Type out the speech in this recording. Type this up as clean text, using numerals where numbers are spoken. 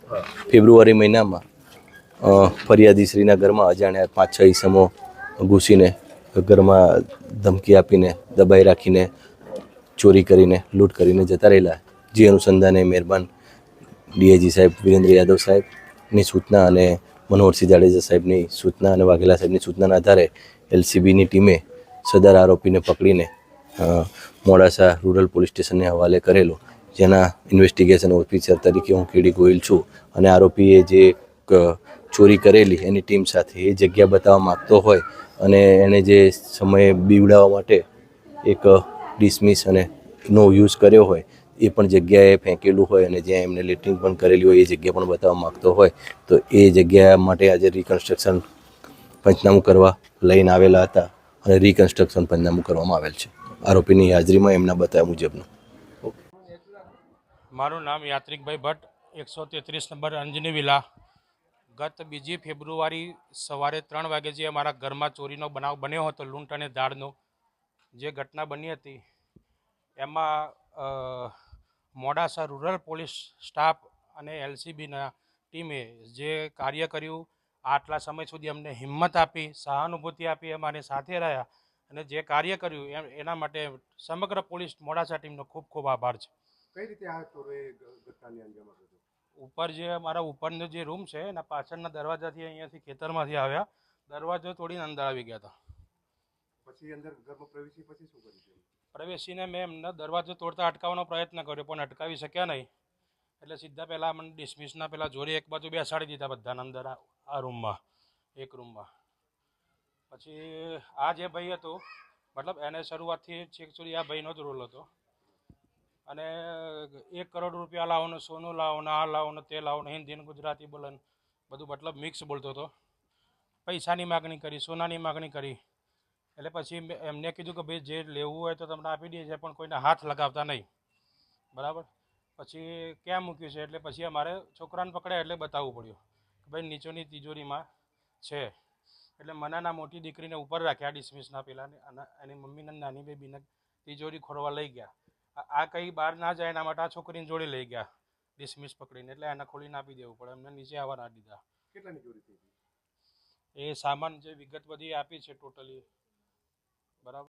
ફેબ્રુઆરી મહિનામાં ફરિયાદીશ્રીના ઘરમાં અજાણ્યા 5-6 ઈસમો ઘૂસીને ઘરમાં ધમકી આપીને દબાઈ રાખીને ચોરી કરીને લૂંટ કરીને જતા રહેલા, જે અનુસંધાને મહેરબાન ડીઆઈજી સાહેબ વિરેન્દ્ર યાદવ સાહેબની સૂચના અને મનોહરસિંહ જાડેજા સાહેબની સૂચના અને વાઘેલા સાહેબની સૂચનાના આધારે એલસીબીની ટીમે સદર આરોપીને પકડીને મોડાસા રૂરલ પોલીસ સ્ટેશનને હવાલે કરેલો, જેના ઇન્વેસ્ટિગેશન ઓફિસર તરીકે હું કેડી ગોહિલ છું. અને આરોપીએ જે ચોરી કરેલી એની ટીમ સાથે એ જગ્યા બતાવવા માગતો હોય અને એણે જે સમયે બીવડાવવા માટે એક ડિસમિસ અને નો યુઝ કર્યો હોય એ પણ જગ્યાએ ફેંકેલું હોય અને જ્યાં એમને લેટરિંગ પણ કરેલી હોય એ જગ્યા પણ બતાવવા માગતો હોય તો એ જગ્યા માટે આજે રિકન્સ્ટ્રક્શન પંચનામું કરવા લઈને આવેલા હતા અને રિકન્સ્ટ્રક્શન પંચનામું કરવામાં આવેલ છે આરોપીની હાજરીમાં એમના બતાવ્યા મુજબનું. મારું નામ યાત્રિકભાઈ ભટ્ટ, 133 નંબર અંજની વિલા. ગત 2 ફેબ્રુઆરી સવારે 3 વાગે જે અમારા ઘરમાં ચોરીનો બનાવ બન્યો હતો, લૂંટ અને ધાડનો જે ઘટના બની હતી, એમાં મોડાસા રૂરલ પોલીસ સ્ટાફ અને એલસીબીના ટીમે જે કાર્ય કર્યું, આટલા સમય સુધી અમને હિંમત આપી, સહાનુભૂતિ આપી, અમારી સાથે રહ્યા અને જે કાર્ય કર્યું એના માટે સમગ્ર પોલીસ મોડાસા ટીમનો ખૂબ ખૂબ આભાર છે. કઈ રીતે આ ચોરોએ ઘટનાને અંજામ આપ્યો? ઉપર જે અમારા ઉપરનો જે રૂમ છે એના પાછળના દરવાજાથી અહીંયાથી ખેતરમાંથી આવ્યા, દરવાજો તોડીને અંદર આવી ગયા હતા. પછી અંદર ઘરમાં પ્રવેશી પછી શું કર્યું? પ્રવેશીને મેં એમને દરવાજો તોડતા અટકાવવાનો પ્રયત્ન કર્યો પણ અટકાવી શક્યા નહીં, એટલે સીધા પહેલાં મને ડિસમિસના પહેલાં જોડે એક બાજુ બેસાડી દીધા બધાને અંદર આ રૂમમાં, એક રૂમમાં. પછી આ જે ભાઈ હતો, મતલબ એને શરૂઆતથી છેક સુધી આ ભાઈનો જ રોલ હતો અને 1 કરોડ રૂપિયા લાવો ને સોનું લાવો ને આ લાવો ને તે લાવો ને હિન્દી ને ગુજરાતી બોલે બધું, મતલબ મિક્સ બોલતો હતો. પૈસાની માગણી કરી, સોનાની માગણી કરી. એટલે પછી એમને કીધું કે ભાઈ જે લેવું હોય તો તમને આપી દઈએ છીએ પણ કોઈને હાથ લગાવતા નહીં, બરાબર. પછી ક્યાં મૂક્યું છે એટલે પછી અમારે છોકરાને પકડ્યા એટલે બતાવવું પડ્યું કે ભાઈ નીચેની તિજોરીમાં છે. એટલે મનાના મોટી દીકરીને ઉપર રાખ્યા ડિસમિસના પેલા અને એની મમ્મીને નાની બેબીને તિજોરી ખોરવા લઈ ગયા. આ કંઈ બહાર ના જાય એના માટે આ છોકરીને જોડે લઈ ગયા ડિસમિસ પકડીને, એટલે એને ખોલીને આપી દેવું પડે, એમને નીચે આવવા ના દીધા. કેટલાની ચોરી થઈ? એ સામાન જે વિગત બધી આપી છે ટોટલી, બરાબર.